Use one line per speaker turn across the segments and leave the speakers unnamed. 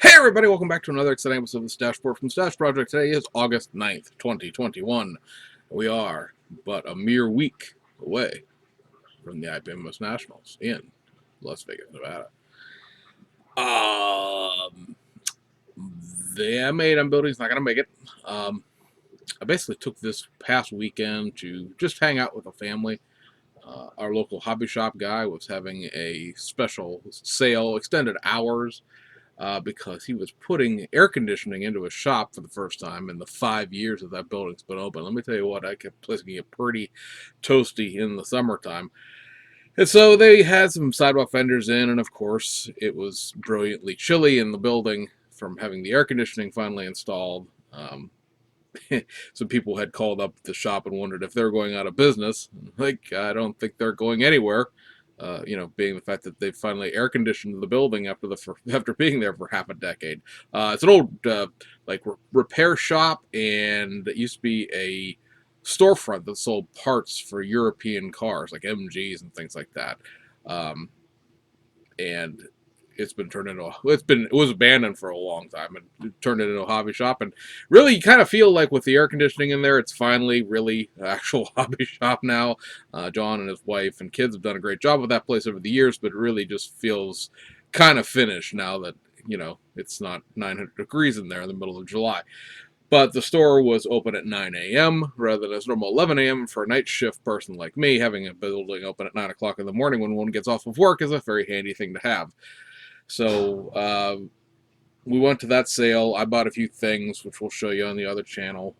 Hey everybody, welcome back to another exciting episode of the Stash Report from Stash Project. Today is August 9th, 2021. We are but a mere week away from the IPMS Nationals in Las Vegas, Nevada. The M8 building is not going to make it. I basically took this past weekend to just hang out with the family. Our local hobby shop guy was having a special sale, extended hours, because he was putting air conditioning into his shop for the first time in the 5 years that that building's been open. Let me tell you what, I kept placing it pretty toasty in the summertime. And so they had some sidewalk vendors in, and of course, it was brilliantly chilly in the building from having the air conditioning finally installed. Some people had called up the shop and wondered if they're going out of business. Like, I don't think they're going anywhere. Being the fact that they finally air conditioned the building after being there for half a decade. It's an old repair shop, and it used to be a storefront that sold parts for European cars like MGs and things like that. And it's been turned into it was abandoned for a long time and turned it into a hobby shop. And really, you kind of feel like with the air conditioning in there, it's finally really an actual hobby shop now. John and his wife and kids have done a great job with that place over the years, but it really just feels kind of finished now that it's not 900 degrees in there in the middle of July. But the store was open at 9 a.m. rather than as normal 11 a.m. For a night shift person like me. Having a building open at 9 o'clock in the morning when one gets off of work is a very handy thing to have. So we went to that sale. I bought a few things, which we'll show you on the other channel.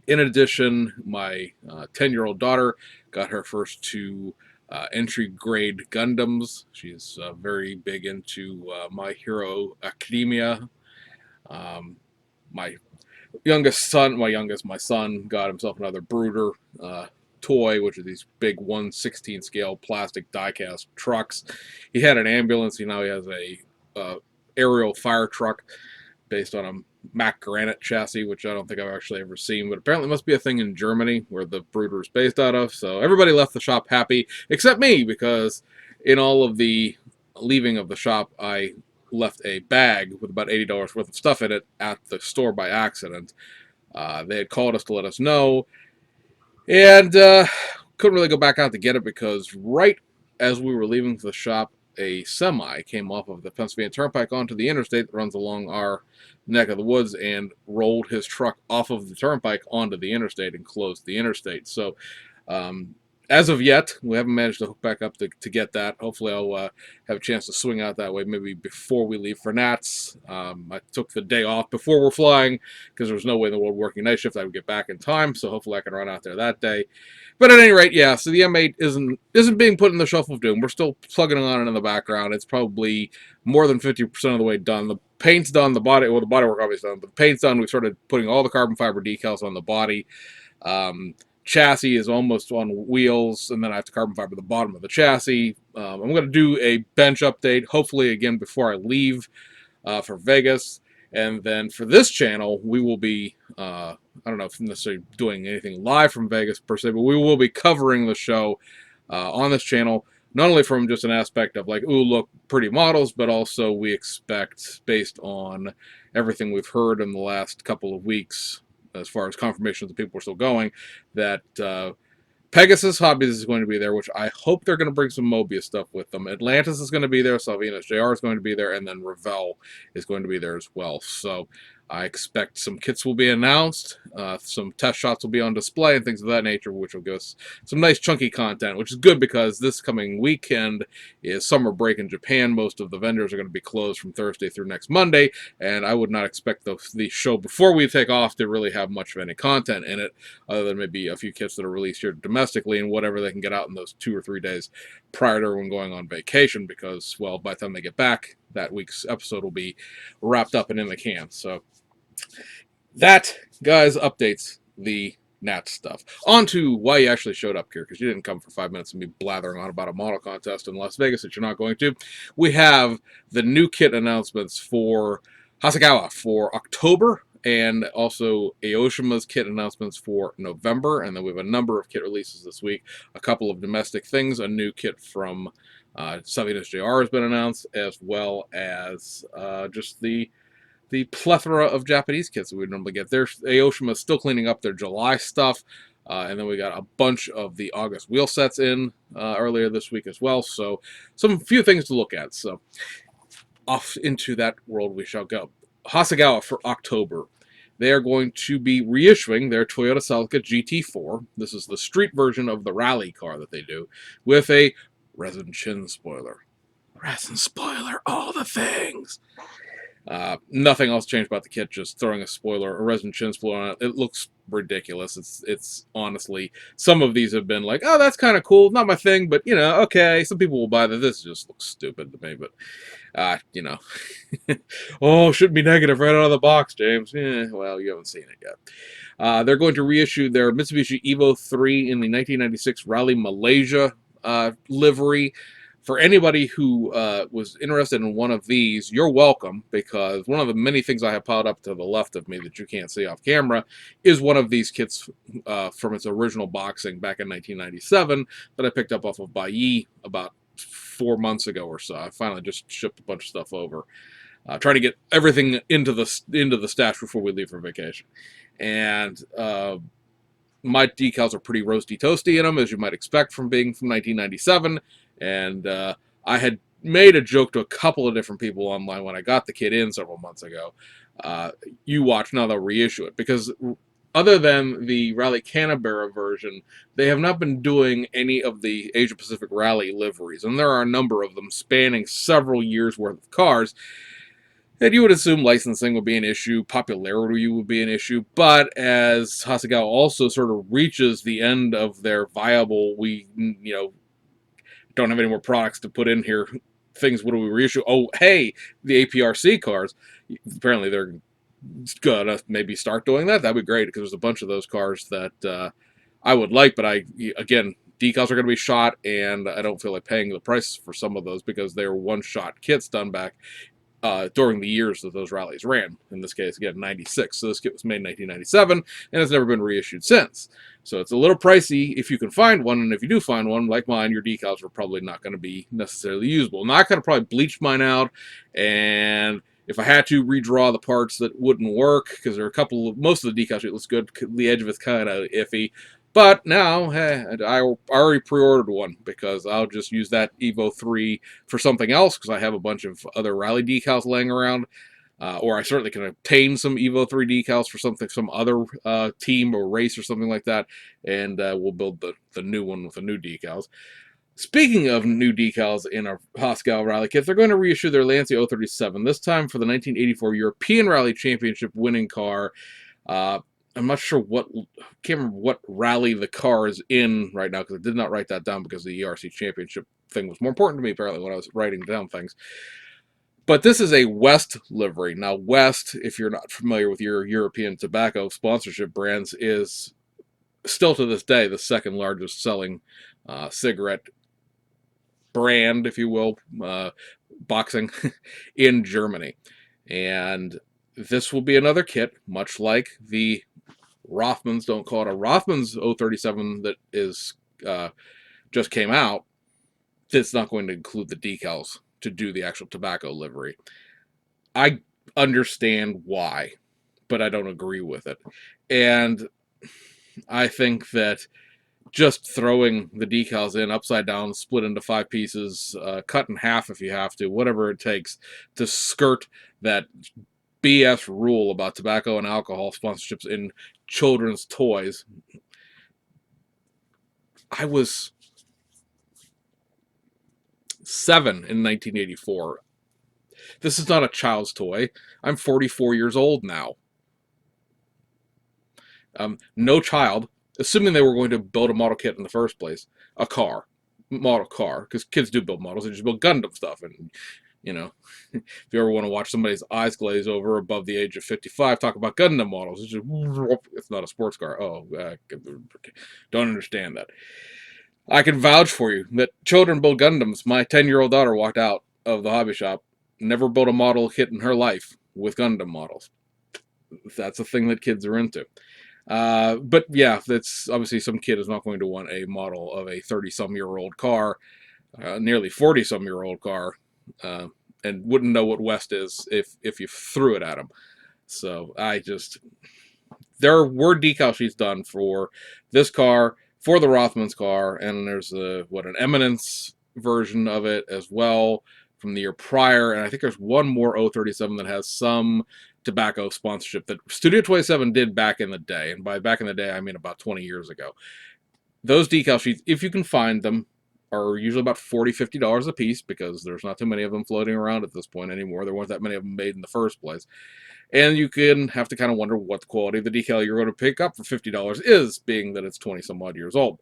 In addition, my 10-year-old daughter got her first two entry-grade Gundams. She's very big into My Hero Academia. My son got himself another Brooder toy, which are these big 1/16 scale plastic diecast trucks. He had an ambulance. Now he has a aerial fire truck based on a Mack Granite chassis, which I don't think I've actually ever seen, but apparently must be a thing in Germany where the Brooder is based out of. So everybody left the shop happy except me, because in all of the leaving of the shop, I left a bag with about $80 worth of stuff in it at the store by accident. They had called us to let us know, and couldn't really go back out to get it because right as we were leaving the shop, a semi came off of the Pennsylvania Turnpike onto the interstate that runs along our neck of the woods and rolled his truck off of the turnpike onto the interstate and closed the interstate. So as of yet, we haven't managed to hook back up to get that. Hopefully I'll have a chance to swing out that way maybe before we leave for Nats. I took the day off before we're flying because there was no way in the world working night shift I would get back in time, so hopefully I can run out there that day. But at any rate, yeah, so the M8 isn't being put in the shelf of doom. We're still plugging on it in the background. It's probably more than 50% of the way done. The paint's done, the bodywork obviously done, but the paint's done. We started putting all the carbon fiber decals on the body. Chassis is almost on wheels, and then I have to carbon fiber the bottom of the chassis. I'm going to do a bench update, hopefully again before I leave for Vegas. And then for this channel, we will be, I don't know if necessarily doing anything live from Vegas per se, but we will be covering the show on this channel, not only from just an aspect of like, ooh, look, pretty models, but also we expect, based on everything we've heard in the last couple of weeks, as far as confirmations that people are still going, that Pegasus Hobbies is going to be there, which I hope they're going to bring some Mobius stuff with them. Atlantis is going to be there, Salvinus JR is going to be there, and then Revell is going to be there as well. So I expect some kits will be announced, some test shots will be on display, and things of that nature, which will give us some nice chunky content, which is good because this coming weekend is summer break in Japan. Most of the vendors are going to be closed from Thursday through next Monday, and I would not expect the show before we take off to really have much of any content in it, other than maybe a few kits that are released here domestically and whatever they can get out in those 2 or 3 days prior to everyone going on vacation, because, well, by the time they get back, that week's episode will be wrapped up and in the can. So that, guys, updates the Nat stuff. On to why you actually showed up here, because you didn't come for 5 minutes and be blathering on about a model contest in Las Vegas that you're not going to. We have the new kit announcements for Hasegawa for October, and also Aoshima's kit announcements for November, and then we have a number of kit releases this week. A couple of domestic things, a new kit from Savvy SJR has been announced, as well as just the plethora of Japanese kits that we normally get. There's Aoshima still cleaning up their July stuff. And then we got a bunch of the August wheel sets in earlier this week as well. So some few things to look at. So off into that world we shall go. Hasegawa for October. They are going to be reissuing their Toyota Celica GT4. This is the street version of the rally car that they do, with a resin chin spoiler. Resin spoiler, all the things. Nothing else changed about the kit, just throwing a spoiler, a resin chin spoiler on it. It looks ridiculous. It's honestly, some of these have been like, oh, that's kind of cool. Not my thing, but, you know, okay. Some people will buy that. This just looks stupid to me, but, you know. Oh, shouldn't be negative right out of the box, James. Well, you haven't seen it yet. They're going to reissue their Mitsubishi Evo 3 in the 1996 Rally Malaysia livery. For anybody who was interested in one of these, you're welcome, because one of the many things I have piled up to the left of me that you can't see off camera is one of these kits from its original boxing back in 1997 that I picked up off of Baiyi about 4 months ago or so. I finally just shipped a bunch of stuff over, trying to get everything into the stash before we leave for vacation. And my decals are pretty roasty toasty in them, as you might expect from being from 1997. And I had made a joke to a couple of different people online when I got the kit in several months ago. You watch, now they'll reissue it. Because other than the Rally Canberra version, they have not been doing any of the Asia Pacific Rally liveries. And there are a number of them spanning several years' worth of cars. And you would assume licensing would be an issue, popularity would be an issue, but as Hasegawa also sort of reaches the end of their viable, don't have any more products to put in here, things, what do we reissue? Oh, hey, the APRC cars, apparently they're gonna maybe start doing that. That'd be great, because there's a bunch of those cars that I would like, but again, decals are going to be shot, and I don't feel like paying the price for some of those because they're one-shot kits done back during the years that those rallies ran. In this case, again, 96. So this kit was made in 1997, and it's never been reissued since. So it's a little pricey if you can find one, and if you do find one, like mine, your decals are probably not going to be necessarily usable. Now, I could have probably bleached mine out, and if I had to redraw the parts that wouldn't work, because there are a couple of, most of the decal sheet looks good, the edge of it's kind of iffy. But now, I already pre-ordered one, because I'll just use that Evo 3 for something else, because I have a bunch of other rally decals laying around. Or I certainly can obtain some Evo 3 decals for some other team or race or something like that, and we'll build the new one with the new decals. Speaking of new decals in our Hasegawa Rally kit, they're going to reissue their Lancia 037, this time for the 1984 European Rally Championship winning car. I'm not sure can't remember what rally the car is in right now, because I did not write that down because the ERC Championship thing was more important to me, apparently, when I was writing down things. But this is a West livery. Now, West, if you're not familiar with your European tobacco sponsorship brands, is still to this day the second largest selling cigarette brand, if you will, boxing, in Germany. And this will be another kit, much like the Rothmans, don't call it a Rothmans 037 that is just came out. It's not going to include the decals to do the actual tobacco livery. I understand why, but I don't agree with it. And I think that just throwing the decals in upside down, split into 5 pieces, cut in half if you have to, whatever it takes to skirt that BS rule about tobacco and alcohol sponsorships in children's toys. I was 7 in 1984. This is not a child's toy. I'm 44 years old now. No child, assuming they were going to build a model kit in the first place, model car, because kids do build models, they just build Gundam stuff, and if you ever want to watch somebody's eyes glaze over above the age of 55, talk about Gundam models. It's not a sports car. Oh, don't understand that. I can vouch for you that children build Gundams. My 10-year-old daughter walked out of the hobby shop, never built a model kit in her life with Gundam models. That's a thing that kids are into. But yeah, that's obviously some kid is not going to want a model of a 30-some-year-old car nearly 40-some-year-old car, uh, and wouldn't know what West is if you threw it at him. So there were decal sheets done for this car, for the Rothmans car, and there's an Eminence version of it as well from the year prior, and I think there's one more 037 that has some tobacco sponsorship that Studio 27 did back in the day, and by back in the day I mean about 20 years ago. Those decal sheets, if you can find them, are usually about $40-50 a piece because there's not too many of them floating around at this point anymore. There weren't that many of them made in the first place. And you can have to kind of wonder what the quality of the decal you're going to pick up for $50 is, being that it's 20 some odd years old.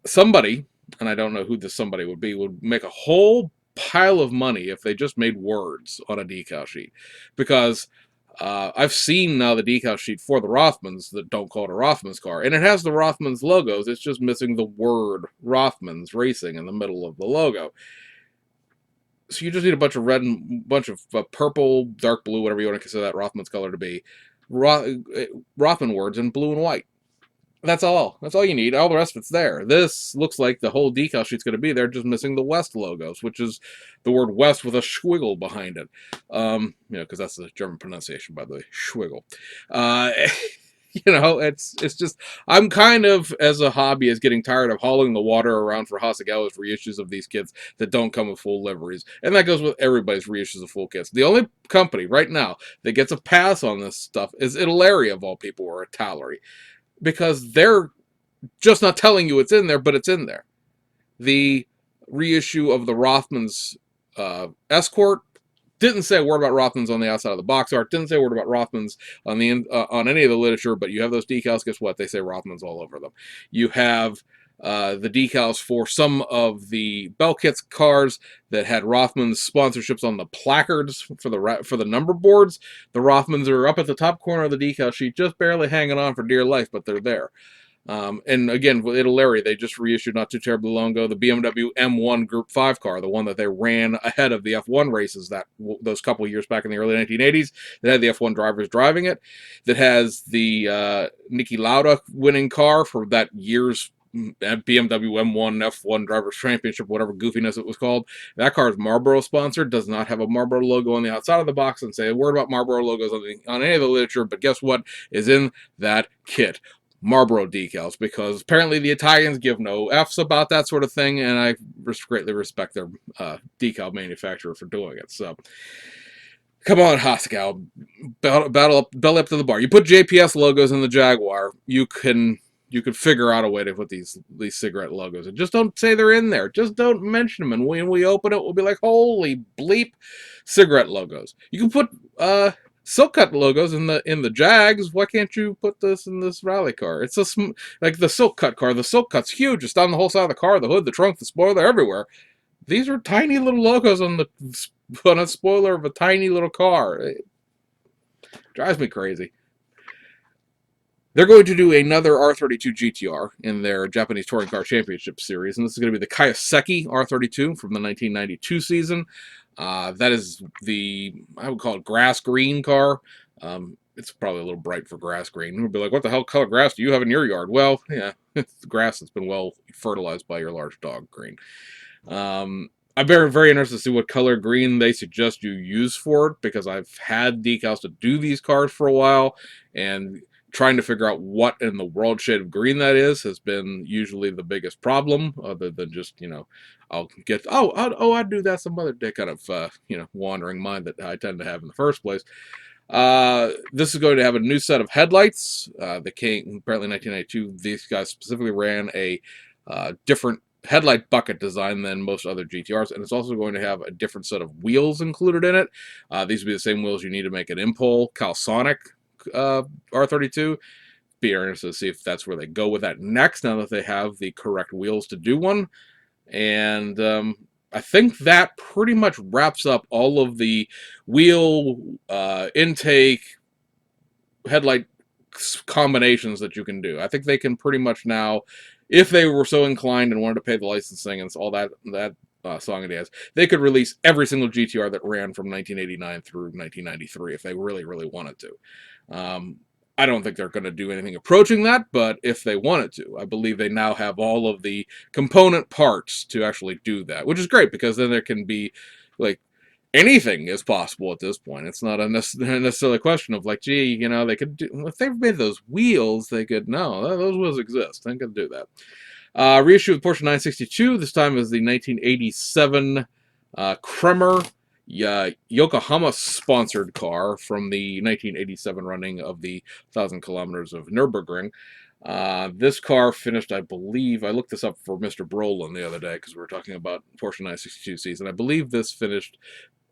Somebody, and I don't know who this somebody would be, would make a whole pile of money if they just made words on a decal sheet. Because I've seen now the decal sheet for the Rothmans that don't call it a Rothmans car, and it has the Rothmans logos. It's just missing the word Rothmans Racing in the middle of the logo. So you just need a bunch of red and bunch of purple, dark blue, whatever you want to consider that Rothmans color to be, Rothman words in blue and white. That's all. That's all you need. All the rest of it's there. This looks like the whole decal sheet's going to be there, just missing the West logos, which is the word West with a squiggle behind it. Because that's the German pronunciation, by the way, squiggle. It's just, I'm kind of, as a hobbyist, getting tired of hauling the water around for Hasegawa's reissues of these kits that don't come with full liveries. And that goes with everybody's reissues of full kits. The only company right now that gets a pass on this stuff is Italeri, of all people, or Italeri. Because they're just not telling you it's in there, but it's in there. The reissue of the Rothmans Escort didn't say a word about Rothmans on the outside of the box art, didn't say a word about Rothmans on on any of the literature, but you have those decals, guess what? They say Rothmans all over them. You have the decals for some of the Belkits cars that had Rothmans sponsorships on the placards for the number boards. The Rothmans are up at the top corner of the decal sheet, just barely hanging on for dear life, but they're there. And again, with Italeri, they just reissued not too terribly long ago the BMW M1 Group 5 car, the one that they ran ahead of the F1 races those couple years back in the early 1980s, that had the F1 drivers driving it, that has the Niki Lauda winning car for that year's BMW M1 F1 Drivers Championship, whatever goofiness it was called. That car is Marlboro sponsored, does not have a Marlboro logo on the outside of the box, and say a word about Marlboro logos on any of the literature, but guess what is in that kit? Marlboro decals, because apparently the Italians give no F's about that sort of thing, and I greatly respect their decal manufacturer for doing it. So, come on, Hasegawa, belly up to the bar. You put JPS logos in the Jaguar, you could figure out a way to put these cigarette logos. And just don't say they're in there. Just don't mention them. And when we open it, we'll be like, holy bleep, cigarette logos. You can put Silk Cut logos in the Jags. Why can't you put this in this rally car? It's like the Silk Cut car. The Silk Cut's huge. It's down the whole side of the car, the hood, the trunk, the spoiler, everywhere. These are tiny little logos on a spoiler of a tiny little car. It drives me crazy. They're going to do another R32 GTR in their Japanese Touring Car Championship Series, and this is going to be the Kawasaki R32 from the 1992 season. That is I would call it grass green car. It's probably a little bright for grass green. We'll be like, what the hell color grass do you have in your yard? Well, yeah, it's grass that's been well fertilized by your large dog green. I'm very, very interested to see what color green they suggest you use for it, because I've had decals to do these cars for a while, and trying to figure out what in the world shade of green that is has been usually the biggest problem, other than just, I'll get, I'd do that some other day kind of, wandering mind that I tend to have in the first place. This is going to have a new set of headlights. That came, apparently in 1992, these guys specifically ran a different headlight bucket design than most other GTRs, and it's also going to have a different set of wheels included in it. These will be the same wheels you need to make an Impol Calsonic R32. Be interested to see if that's where they go with that next, now that they have the correct wheels to do one. And I think that pretty much wraps up all of the wheel intake headlight combinations that you can do. I think they can pretty much now, if they were so inclined and wanted to pay the licensing and all that song and dance, they could release every single GTR that ran from 1989 through 1993 if they really, really wanted to. I don't think they're going to do anything approaching that, but if they wanted to, I believe they now have all of the component parts to actually do that, which is great because then there can be like anything is possible at this point. It's not a necessarily a question of like, gee, you know, they could do, if they've made those wheels, they could, no, those wheels exist. They could do that. Reissue of Porsche 962. This time is the 1987 Kremer Yokohama sponsored car from the 1987 running of the 1,000 kilometers of Nürburgring. This car finished, I believe, I looked this up for Mr. Brolin the other day because we were talking about Porsche 962Cs, and I believe this finished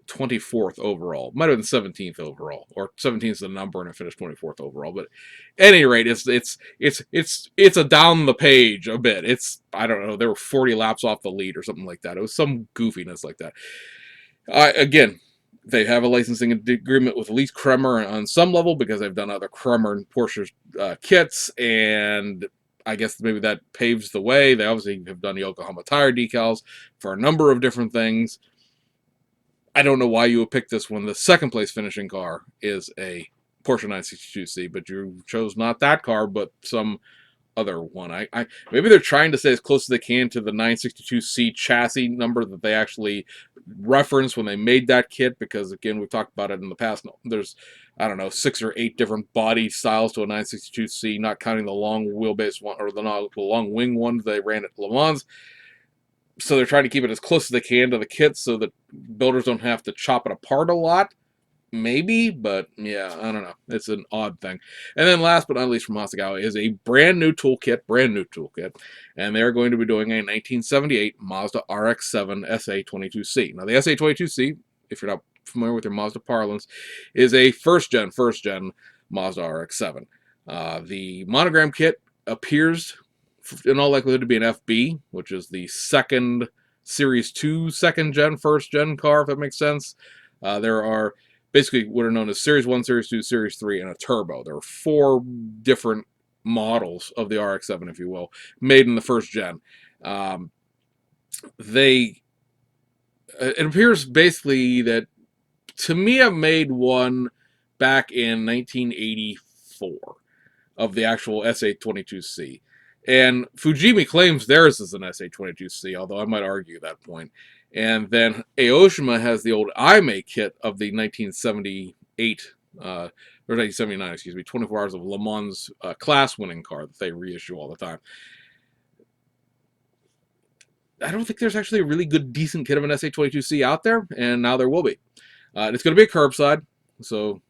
24th overall. Might have been 17th overall, or 17th is the number, and it finished 24th overall. But at any rate, it's a down the page a bit. It's, I don't know, there were 40 laps off the lead or something like that. It was some goofiness like that. Again, they have a licensing agreement with at least Kremer on some level because they've done other Kremer and Porsche kits, and I guess maybe that paves the way. They obviously have done Yokohama tire decals for a number of different things. I don't know why you would pick this when the second place finishing car is a Porsche 962C, but you chose not that car, but some other one. Maybe they're trying to stay as close as they can to the 962C chassis number that they actually referenced when they made that kit, because again, we've talked about it in the past. There's, I don't know, 6 or 8 different body styles to a 962C, not counting the long wheelbase one or the long wing ones they ran at Le Mans. So they're trying to keep it as close as they can to the kit so that builders don't have to chop it apart a lot. Maybe, but yeah, I don't know. It's an odd thing. And then last but not least from Hasegawa is a brand new toolkit, and they're going to be doing a 1978 Mazda RX-7 SA22C. Now the SA22C, if you're not familiar with your Mazda parlance, is a first-gen Mazda RX-7. The monogram kit appears in all likelihood to be an FB, which is the second Series 2 second-gen, first-gen car, if that makes sense. There are basically what are known as Series 1, Series 2, Series 3, and a turbo. There are 4 different models of the RX-7, if you will, made in the first gen. It appears basically that, to me, I've made one back in 1984 of the actual SA22C. And Fujimi claims theirs is an SA22C, although I might argue that point. And then Aoshima has the old Aimei kit of the 1978, or 1979, excuse me, 24 Hours of Le Mans class-winning car that they reissue all the time. I don't think there's actually a really good, decent kit of an SA22C out there, and now there will be. It's going to be a curbside, so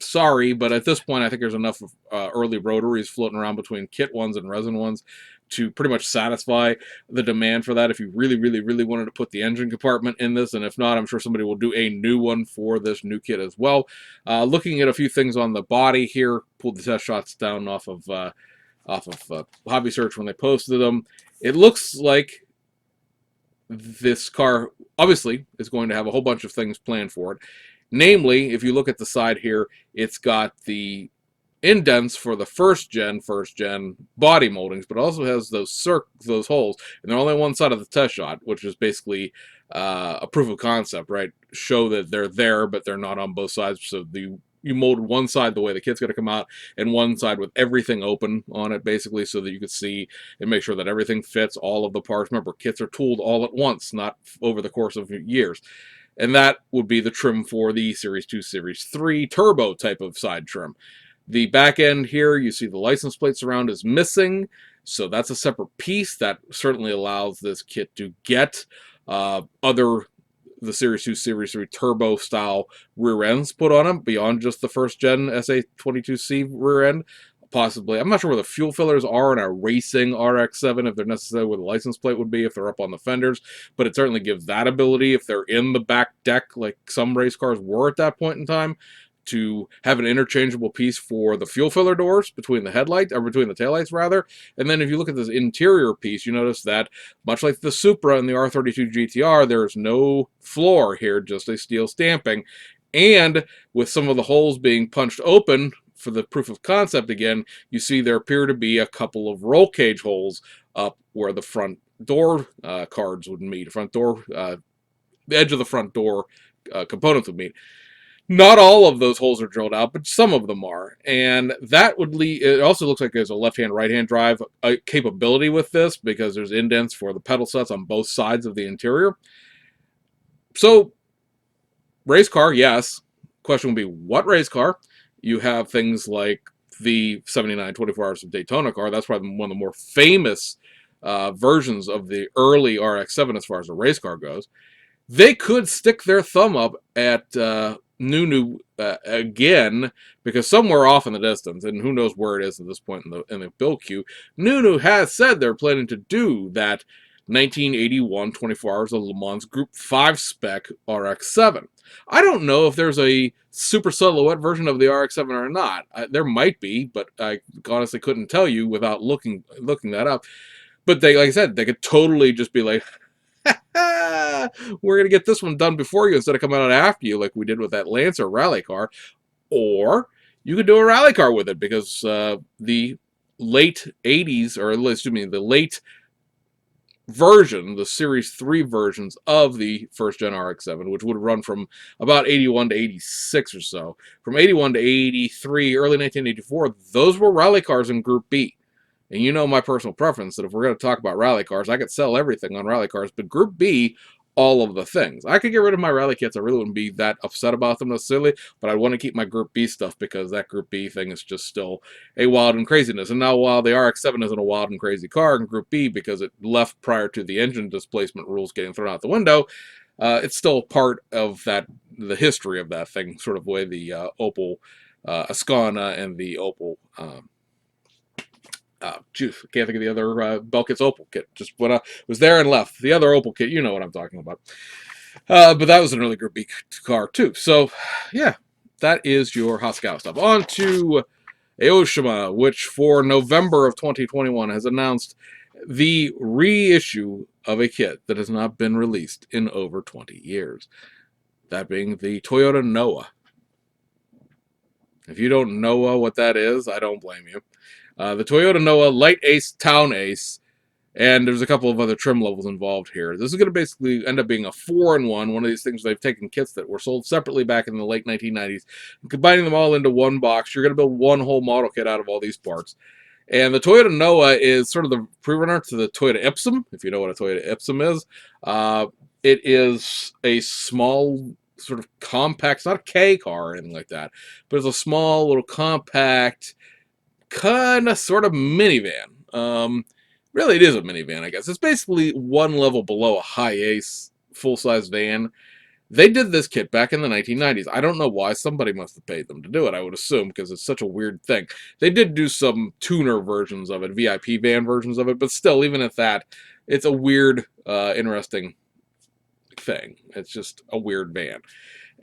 sorry, but at this point, I think there's enough early rotaries floating around between kit ones and resin ones to pretty much satisfy the demand for that if you really, really, really wanted to put the engine compartment in this. And if not, I'm sure somebody will do a new one for this new kit as well. Looking at a few things on the body here, pulled the test shots down off of Hobby Search when they posted them. It looks like this car obviously is going to have a whole bunch of things planned for it. Namely, if you look at the side here, it's got the indents for the first gen body moldings, but it also has those holes, and they're only on one side of the test shot, which is basically a proof of concept, right? Show that they're there, but they're not on both sides. So you molded one side the way the kit's going to come out, and one side with everything open on it, basically, so that you could see and make sure that everything fits, all of the parts. Remember, kits are tooled all at once, not over the course of years. And that would be the trim for the Series 2, Series 3 turbo type of side trim. The back end here, you see the license plate surround is missing, so that's a separate piece. That certainly allows this kit to get the Series 2, Series 3 turbo style rear ends put on them beyond just the first gen SA22C rear end. Possibly, I'm not sure where the fuel fillers are in a racing RX-7, if they're necessarily where the license plate would be, if they're up on the fenders, but it certainly gives that ability, if they're in the back deck, like some race cars were at that point in time, to have an interchangeable piece for the fuel filler doors between the headlights, or between the taillights, rather. And then if you look at this interior piece, you notice that, much like the Supra and the R32 GTR, there's no floor here, just a steel stamping. And with some of the holes being punched open, for the proof of concept again, you see there appear to be a couple of roll cage holes up where the front door cards would meet, the edge of the front door components would meet. Not all of those holes are drilled out, but some of them are. And that would lead, it also looks like there's a left-hand, right-hand drive capability with this because there's indents for the pedal sets on both sides of the interior. So, race car, yes. Question would be, what race car? You have things like the 79 24 Hours of Daytona car. That's probably one of the more famous versions of the early RX-7 as far as a race car goes. They could stick their thumb up at Nunu again, because somewhere off in the distance, and who knows where it is at this point in the build queue, Nunu has said they're planning to do that 1981 24 Hours of Le Mans Group 5 spec RX-7. I don't know if there's a super silhouette version of the RX-7 or not. There might be, but I honestly couldn't tell you without looking that up. But they, like I said, they could totally just be like, we're going to get this one done before you instead of coming out after you like we did with that Lancer rally car. Or you could do a rally car with it because the late 80s, or excuse me, the late version, the Series 3 versions of the first gen RX-7, which would run from about 81 to 86 or so. From 81 to 83, early 1984, those were rally cars in Group B. And you know my personal preference that if we're going to talk about rally cars, I could sell everything on rally cars, but Group B, all of the things. I could get rid of my rally kits. I really wouldn't be that upset about them necessarily, but I want to keep my Group B stuff because that Group B thing is just still a wild and craziness. And now while the RX-7 isn't a wild and crazy car in Group B because it left prior to the engine displacement rules getting thrown out the window, it's still part of the history of that thing, sort of way the Opel Ascona and the Opel can't think of the other Belkit's Opel kit. Just what was there and left. The other Opel kit, you know what I'm talking about. But that was an early Group B car too. So, yeah, that is your Hasegawa stuff. On to Aoshima, which for November of 2021 has announced the reissue of a kit that has not been released in over 20 years. That being the Toyota Noah. If you don't know what that is, I don't blame you. The Toyota Noah Light Ace, Town Ace, and there's a couple of other trim levels involved here. This is going to basically end up being a 4-in-1, one of these things they've taken kits that were sold separately back in the late 1990s, and combining them all into one box. You're going to build one whole model kit out of all these parts. And the Toyota Noah is sort of the pre-runner to the Toyota Ipsum, if you know what a Toyota Ipsum is. It is a small, sort of compact, it's not a K car or anything like that, but it's a small, little compact, kind of sort of minivan. Really, it is a minivan, I guess. It's basically one level below a high-ace full-size van. They did this kit back in the 1990s. I don't know why. Somebody must have paid them to do it, I would assume, because it's such a weird thing. They did do some tuner versions of it, VIP van versions of it, but still, even at that, it's a weird, interesting thing. It's just a weird van.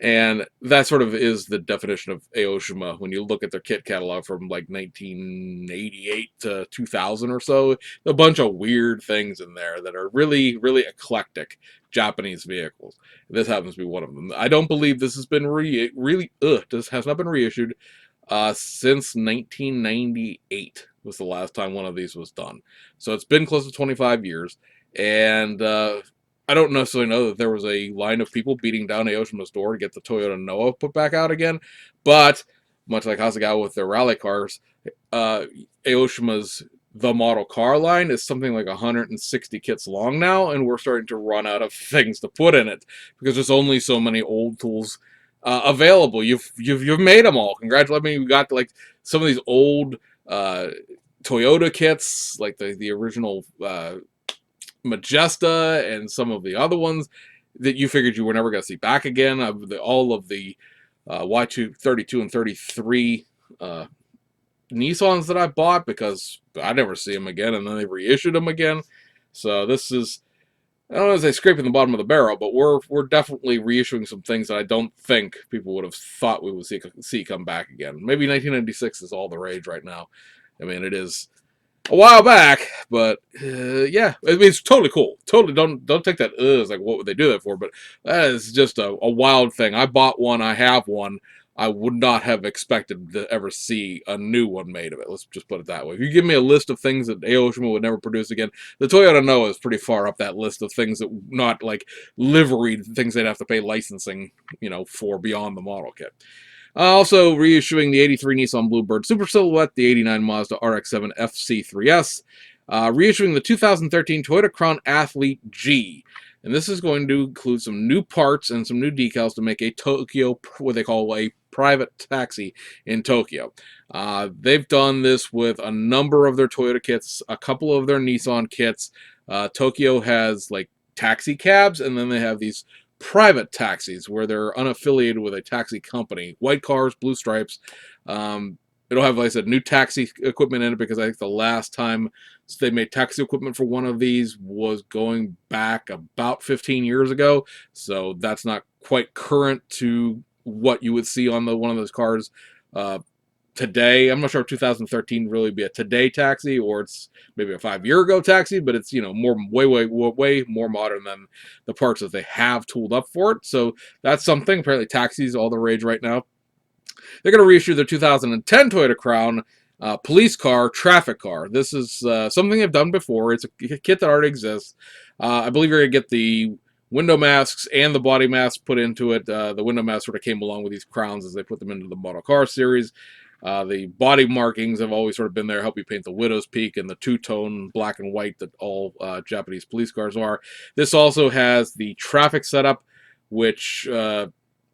And that sort of is the definition of Aoshima when you look at their kit catalog from like 1988 to 2000 or so. A bunch of weird things in there that are really, really eclectic Japanese vehicles. This happens to be one of them. I don't believe this has been this has not been reissued since 1998 was the last time one of these was done. So it's been close to 25 years. And I don't necessarily know that there was a line of people beating down Aoshima's door to get the Toyota Noah put back out again, but much like Hasegawa with their rally cars, Aoshima's The Model Car line is something like 160 kits long now, and we're starting to run out of things to put in it because there's only so many old tools available. You've made them all. Congratulations! I mean, we got like some of these old Toyota kits, like the original. Majesta and some of the other ones that you figured you were never going to see back again. All of the Y2 32 and 33 Nissans that I bought because I never see them again, and then they reissued them again. So this is, I don't know if they scraping the bottom of the barrel, but we're definitely reissuing some things that I don't think people would have thought we would see come back again. Maybe 1996 is all the rage right now. I mean, it is a while back, but yeah, I mean, it's totally cool. Totally, don't take that as like what would they do that for? But that is just a wild thing. I bought one. I have one. I would not have expected to ever see a new one made of it. Let's just put it that way. If you give me a list of things that Aoshima would never produce again, the Toyota Noah is pretty far up that list of things that not like liveried things they'd have to pay licensing, for beyond the model kit. Also reissuing the 83 Nissan Bluebird Super Silhouette, the 89 Mazda RX-7 FC3S, reissuing the 2013 Toyota Crown Athlete G. And this is going to include some new parts and some new decals to make a Tokyo, what they call a private taxi in Tokyo. They've done this with a number of their Toyota kits, a couple of their Nissan kits. Tokyo has like taxi cabs, and then they have these private taxis where they're unaffiliated with a taxi company. White cars, blue stripes. It'll have, like I said, new taxi equipment in it, because I think the last time they made taxi equipment for one of these was going back about 15 years ago. So that's not quite current to what you would see on one of those cars today. I'm not sure if 2013 really be a today taxi, or it's maybe a 5-year ago taxi, but it's way more modern than the parts that they have tooled up for it. So that's something. Apparently taxis all the rage right now. They're going to reissue their 2010 Toyota Crown police car, traffic car. This is something they've done before. It's a kit that already exists. I believe you're going to get the window masks and the body masks put into it. The window masks sort of came along with these crowns as they put them into the model car series. The body markings have always sort of been there, help you paint the Widow's Peak and the two-tone black and white that all Japanese police cars are. This also has the traffic setup, which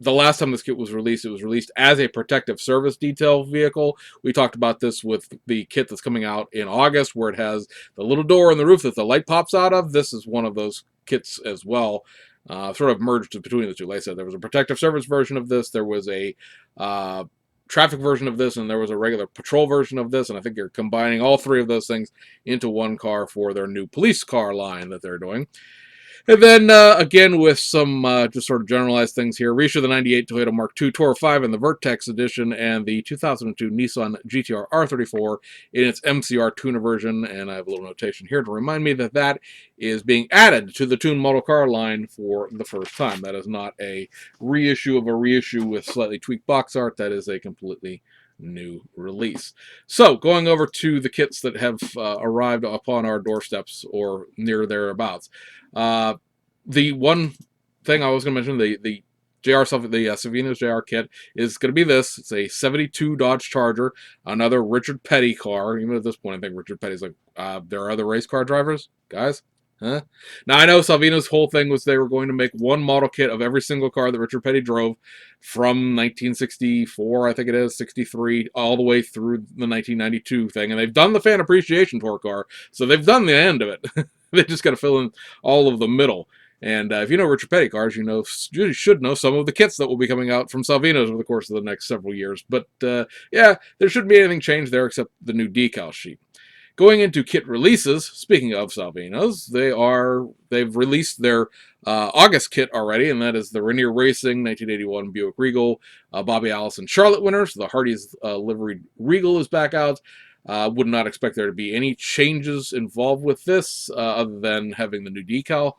the last time this kit was released, it was released as a protective service detail vehicle. We talked about this with the kit that's coming out in August, where it has the little door in the roof that the light pops out of. This is one of those kits as well. Sort of merged between the two. Like I said, there was a protective service version of this. There was a traffic version of this, and there was a regular patrol version of this, and I think they're combining all three of those things into one car for their new police car line that they're doing. And then, again, with some just sort of generalized things here, reissue the 98 Toyota Mark II Tourer 5 in the Vertex edition, and the 2002 Nissan GTR R34 in its MCR tuner version. And I have a little notation here to remind me that that is being added to the tuned model car line for the first time. That is not a reissue of a reissue with slightly tweaked box art. That is a completely new release. So, going over to the kits that have arrived upon our doorsteps or near thereabouts. The one thing I was going to mention, the Savino's JR kit is going to be this. It's a 72 Dodge Charger, another Richard Petty car. Even at this point, I think Richard Petty's like, there are other race car drivers, guys. Huh? Now, I know Salvino's whole thing was they were going to make one model kit of every single car that Richard Petty drove from 1964, I think it is, 63, all the way through the 1992 thing. And they've done the fan appreciation tour car, so they've done the end of it. They just got to fill in all of the middle. And if you know Richard Petty cars, you should know some of the kits that will be coming out from Salvino's over the course of the next several years. But yeah, there shouldn't be anything changed there except the new decal sheet. Going into kit releases, speaking of Salvino's, they've released their August kit already, and that is the Rainier Racing 1981 Buick Regal, Bobby Allison Charlotte winners. The Hardee's liveried Regal is back out. Would not expect there to be any changes involved with this, other than having the new decal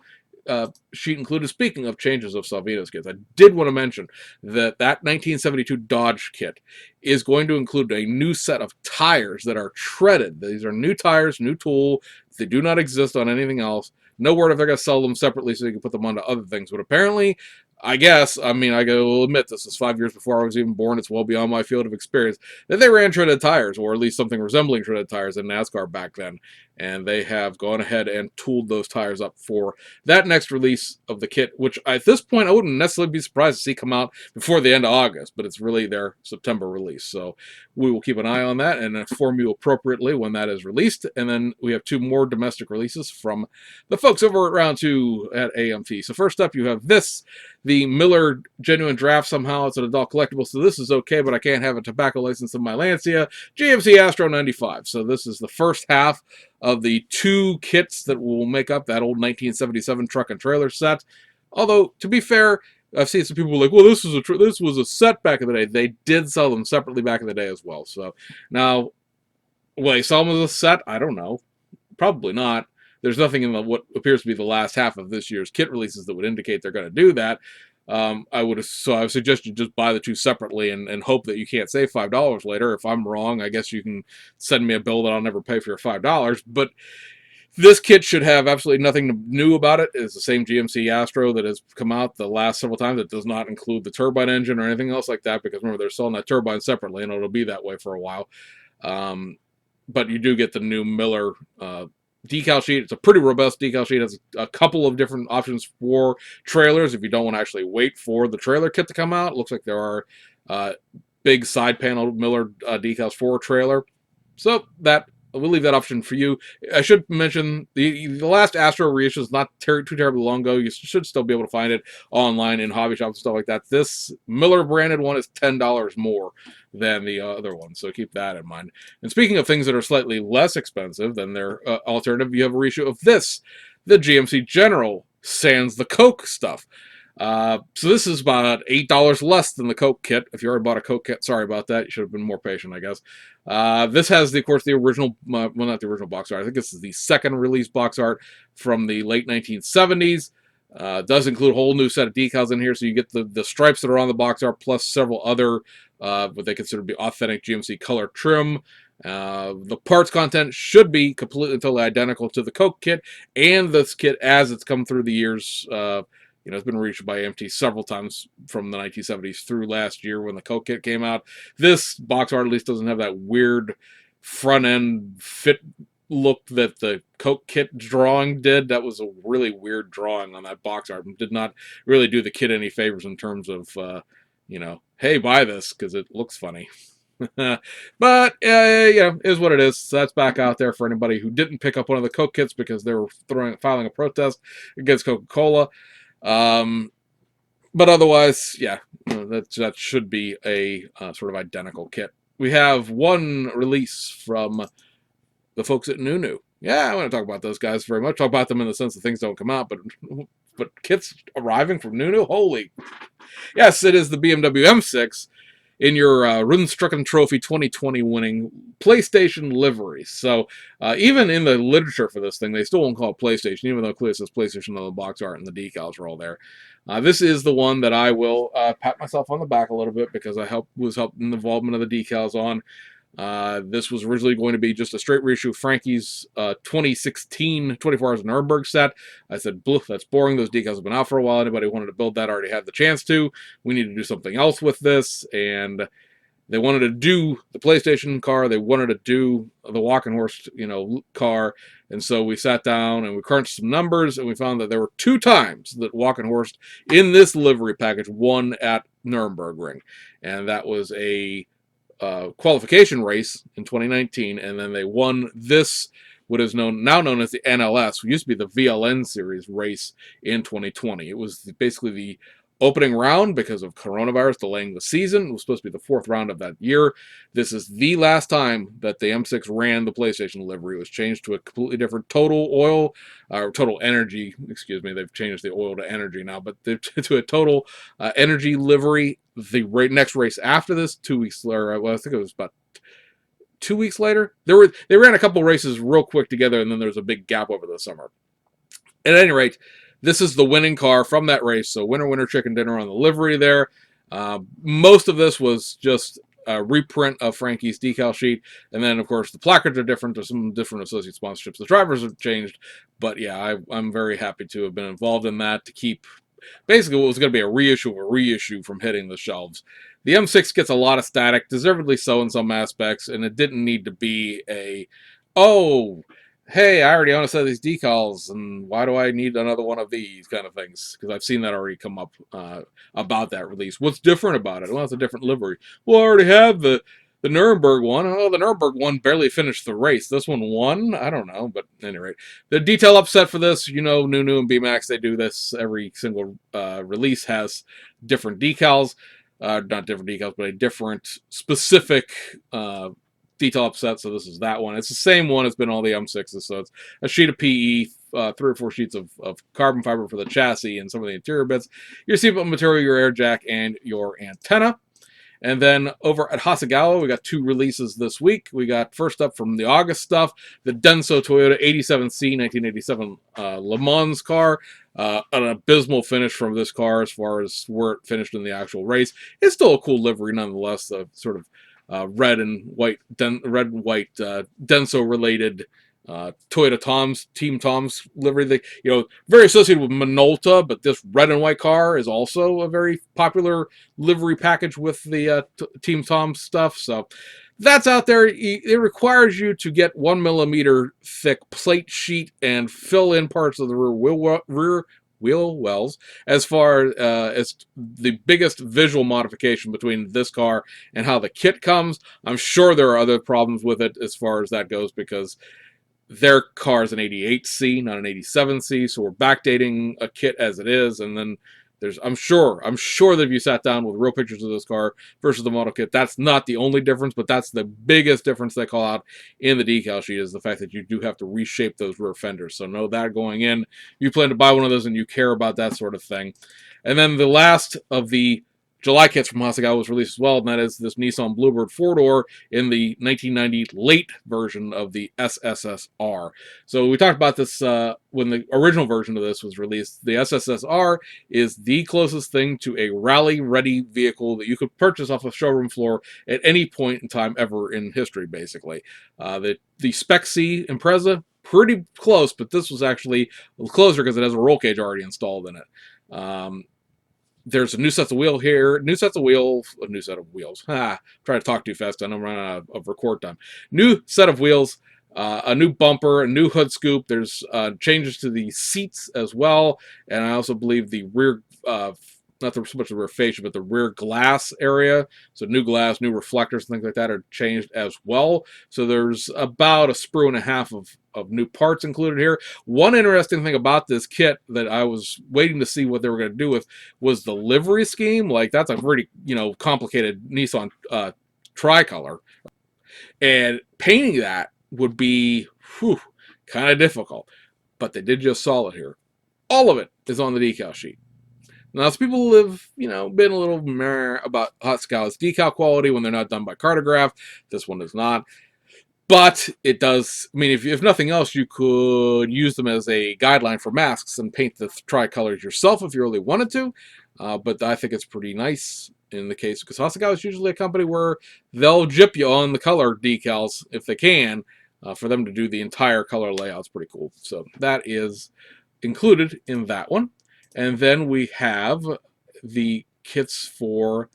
sheet included. Speaking of changes of Salvino's kits, I did want to mention that 1972 Dodge kit is going to include a new set of tires that are treaded. These are new tires, new tool. They do not exist on anything else. No word if they're going to sell them separately so you can put them onto other things. But apparently, I will admit this is 5 years before I was even born. It's well beyond my field of experience that they ran treaded tires, or at least something resembling treaded tires in NASCAR back then. And they have gone ahead and tooled those tires up for that next release of the kit, which at this point I wouldn't necessarily be surprised to see come out before the end of August, but it's really their September release. So we will keep an eye on that and inform you appropriately when that is released. And then we have two more domestic releases from the folks over at Round 2 at AMT. So first up, you have this, the Miller Genuine Draft. Somehow it's an adult collectible, so this is okay, but I can't have a tobacco license in my Lancia. GMC Astro 95. So this is the first half of the two kits that will make up that old 1977 truck and trailer set. Although, to be fair, I've seen some people like, well, this was a set back in the day. They did sell them separately back in the day as well. So now, will they sell them as a set? I don't know. Probably not. There's nothing in what appears to be the last half of this year's kit releases that would indicate they're going to do that. I suggest you just buy the two separately and hope that you can't save $5 later. If I'm wrong, I guess you can send me a bill that I'll never pay for your $5. But this kit should have absolutely nothing new about it. It's the same GMC Astro that has come out the last several times. It does not include the turbine engine or anything else like that, because remember, they're selling that turbine separately, and it'll be that way for a while. But you do get the new Miller decal sheet. It's a pretty robust decal sheet. It has a couple of different options for trailers if you don't want to actually wait for the trailer kit to come out. It looks like there are big side panel Miller decals for a trailer. So that we'll leave that option for you. I should mention the last Astro reissue is not too terribly long ago. You should still be able to find it online in hobby shops and stuff like that. This Miller branded one is $10 more than the other one, so keep that in mind. And speaking of things that are slightly less expensive than their alternative, you have a reissue of this, the GMC General sans the Coke stuff. So this is about $8 less than the Coke kit. If you already bought a Coke kit, sorry about that. You should have been more patient, I guess. This has, of course, the original, well, not the original box art. I think this is the second release box art from the late 1970s. Does include a whole new set of decals in here, so you get the stripes that are on the box art, plus several other what they consider to be authentic GMC color trim. The parts content should be completely and totally identical to the Coke kit and this kit as it's come through the years. It's been reissued by AMT several times from the 1970s through last year when the Coke kit came out. This box art at least doesn't have that weird front end fit look that the Coke kit drawing did. That was a really weird drawing on that box art and did not really do the kit any favors in terms of, hey, buy this because it looks funny. But is what it is. So that's back out there for anybody who didn't pick up one of the Coke kits because they were filing a protest against Coca-Cola. But otherwise, that should be a sort of identical kit. We have one release from the folks at Nunu. Yeah, I want to talk about those guys very much. Talk about them in the sense that things don't come out, but kits arriving from Nunu, holy. Yes, it is the BMW M6 in your Rundstrecken Trophy 2020 winning PlayStation livery. So even in the literature for this thing, they still won't call it PlayStation, even though it clearly says PlayStation on the box art and the decals are all there. This is the one that I will pat myself on the back a little bit because I was helped in the involvement of the decals on. This was originally going to be just a straight reissue of Frankie's 2016 24 Hours of Nuremberg set. I said, that's boring. Those decals have been out for a while. Anybody who wanted to build that already had the chance to. We need to do something else with this. And they wanted to do the PlayStation car. They wanted to do the Walkenhorst, car. And so we sat down and we crunched some numbers and we found that there were 2 times that Walkenhorst in this livery package won at Nuremberg. And that was a qualification race in 2019, and then they won this, what is now known as the NLS, used to be the VLN series race in 2020. It was basically the opening round because of coronavirus delaying the season. It was supposed to be the 4th round of that year. This is the last time that the M6 ran the PlayStation livery. It was changed to a completely different total energy, excuse me. They've changed the oil to energy now, but to a total energy livery. The next race after this, 2 weeks later, I think it was about 2 weeks later. They ran a couple races real quick together, and then there was a big gap over the summer. At any rate, this is the winning car from that race. So winner, chicken dinner on the livery there. Most of this was just a reprint of Frankie's decal sheet. And then, of course, the placards are different. There's some different associate sponsorships. The drivers have changed. But, yeah, I'm very happy to have been involved in that to keep basically what was going to be a reissue of a reissue from hitting the shelves. The M6 gets a lot of static, deservedly so in some aspects, and it didn't need to be hey, I already own a set of these decals, and why do I need another one of these kind of things? Because I've seen that already come up about that release. What's different about it? Well, it's a different livery. Well, I already have the Nuremberg one. Oh, the Nuremberg one barely finished the race. This one won? I don't know, but at any rate. The detail upset for this, Nunu and BMAX, they do this. Every single release has different decals. Not different decals, but a different specific detail upset, so this is that one. It's the same one as been all the M6s, so it's a sheet of PE, 3 or 4 sheets of carbon fiber for the chassis and some of the interior bits, your seatbelt material, your air jack, and your antenna. And then over at Hasegawa, we got 2 releases this week. We got first up from the August stuff, the Denso Toyota 87C 1987 Le Mans car. An abysmal finish from this car as far as where it finished in the actual race. It's still a cool livery nonetheless, sort of red and white Denso related Toyota Team Tom's livery. They, very associated with Minolta, but this red and white car is also a very popular livery package with the Team Tom stuff. So that's out there. It requires you to get 1 millimeter thick plate sheet and fill in parts of the rear wheel wells. As far as the biggest visual modification between this car and how the kit comes, I'm sure there are other problems with it as far as that goes, because their car is an 88C, not an 87C, so we're backdating a kit as it is, and then I'm sure that if you sat down with real pictures of this car versus the model kit, that's not the only difference, but that's the biggest difference they call out in the decal sheet, is the fact that you do have to reshape those rear fenders. So know that going in. You plan to buy one of those and you care about that sort of thing. And then the last of the July kits from Hasegawa was released as well, and that is this Nissan Bluebird 4-door in the 1990 late version of the SSSR. So we talked about this when the original version of this was released. The SSSR is the closest thing to a rally-ready vehicle that you could purchase off a showroom floor at any point in time ever in history, basically. The Spec C Impreza, pretty close, but this was actually closer because it has a roll cage already installed in it. There's a new set of wheels here. New set of wheels. Trying to talk too fast. I'm running out of record time. New set of wheels. A new bumper. A new hood scoop. There's changes to the seats as well. And I also believe the rear, not so much the rear fascia, but the rear glass area. So new glass, new reflectors, things like that are changed as well. So there's about a sprue and a half of new parts included here. One interesting thing about this kit that I was waiting to see what they were going to do with was the livery scheme. Like, that's a pretty, complicated Nissan tricolor. And painting that would be kind of difficult. But they did just solid here. All of it is on the decal sheet. Now, some people have, been a little meh about Hasegawa's decal quality when they're not done by Cartograph. This one is not. But it does, if nothing else, you could use them as a guideline for masks and paint the tricolors yourself if you really wanted to. But I think it's pretty nice in the case, because Hasegawa is usually a company where they'll jip you on the color decals if they can. For them to do the entire color layout is pretty cool. So that is included in that one. And then we have the kits for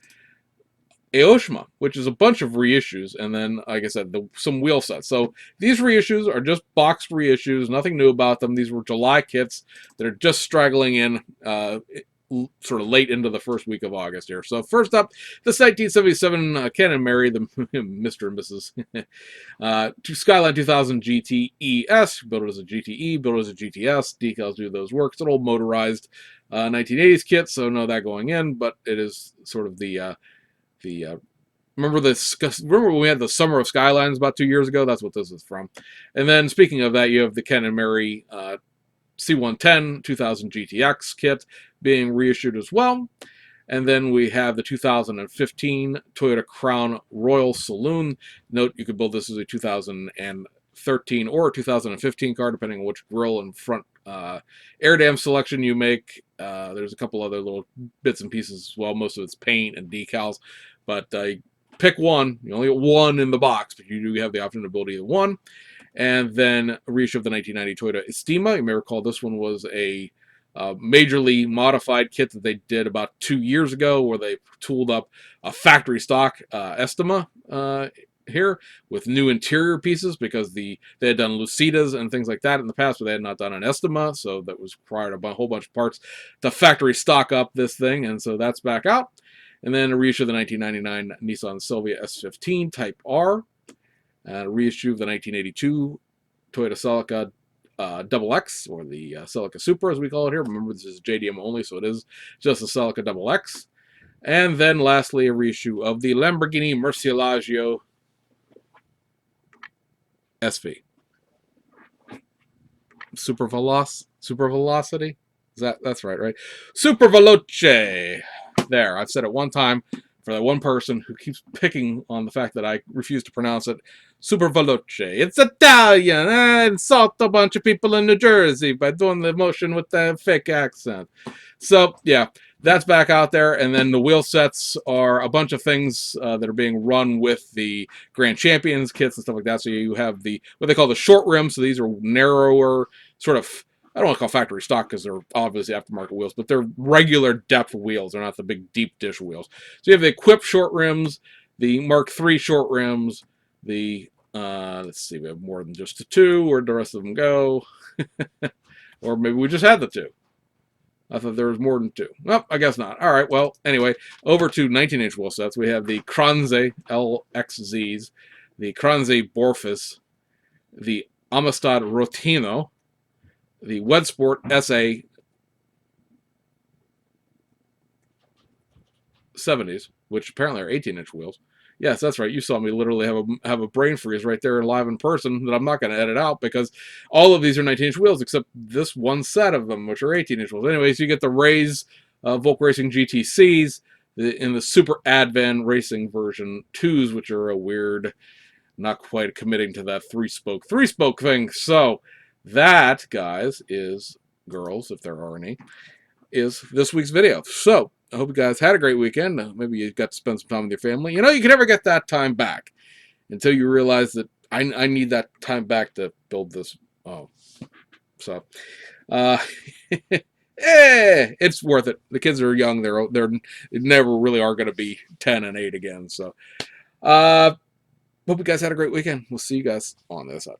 Aoshima, which is a bunch of reissues, and then, like I said, some wheel sets. So these reissues are just boxed reissues, nothing new about them. These were July kits that are just straggling in sort of late into the first week of August here. So first up, this 1977 Ken and Mary, the Mr. and Mrs. Skyline 2000 GTES, built it as a GTE, built it as a GTS, decals do those work. It's an old motorized 1980s kit, so know that going in, but it is sort of remember when we had the Summer of Skylines about 2 years ago? That's what this is from. And then speaking of that, you have the Ken and Mary C110 2000 GTX kit being reissued as well. And then we have the 2015 Toyota Crown Royal Saloon. Note, you could build this as a 2013 or a 2015 car, depending on which grille and front air dam selection you make. There's a couple other little bits and pieces as well. Most of it's paint and decals. But pick one. You only get one in the box, but you do have the option to build either one. And then a reissue of the 1990 Toyota Estima. You may recall this one was a majorly modified kit that they did about 2 years ago, where they tooled up a factory stock Estima here with new interior pieces, because they had done Lucidas and things like that in the past, but they had not done an Estima, so that was required a whole bunch of parts to factory stock up this thing, and so that's back out. And then a reissue of the 1999 Nissan Silvia S15 Type R, a reissue of the 1982 Toyota Celica Double X, or the Celica Super as we call it here. Remember, this is JDM only, so it is just the Celica Double X. And then lastly, a reissue of the Lamborghini Murcielago SV. Super Velocity? That's right? Super Veloce. There, I've said it one time for that one person who keeps picking on the fact that I refuse to pronounce it, super veloce. It's Italian. I insult a bunch of people in New Jersey by doing the motion with the fake accent. So, yeah, that's back out there. And then the wheel sets are a bunch of things that are being run with the Grand Champions kits and stuff like that. So you have the what they call the short rims. So these are narrower, sort of, I don't want to call factory stock because they're obviously aftermarket wheels, but they're regular depth wheels. They're not the big deep dish wheels. So you have the equipped short rims, the Mark III short rims, the, let's see, we have more than just the two. Where'd the rest of them go? Or maybe we just had the two. I thought there was more than two. Nope, I guess not. All right, well, anyway, over to 19-inch wheel sets. We have the Kranze LXZs, the Kranze Borfus, the Amistad Rotino, the Wedsport SA 70s, which apparently are 18-inch wheels. Yes, that's right. You saw me literally have a brain freeze right there live in person that I'm not going to edit out because all of these are 19-inch wheels except this one set of them, which are 18-inch wheels. Anyways, you get the Rays Volk Racing GTCs in the Super Advan Racing version 2s, which are a weird, not quite committing to that three-spoke thing. So that, guys, is, girls, if there are any, is this week's video. So I hope you guys had a great weekend. Maybe you got to spend some time with your family. You know, you can never get that time back until you realize that I need that time back to build this. Oh, so it's worth it. The kids are young. They're never really are going to be 10 and 8 again. So hope you guys had a great weekend. We'll see you guys on the other side.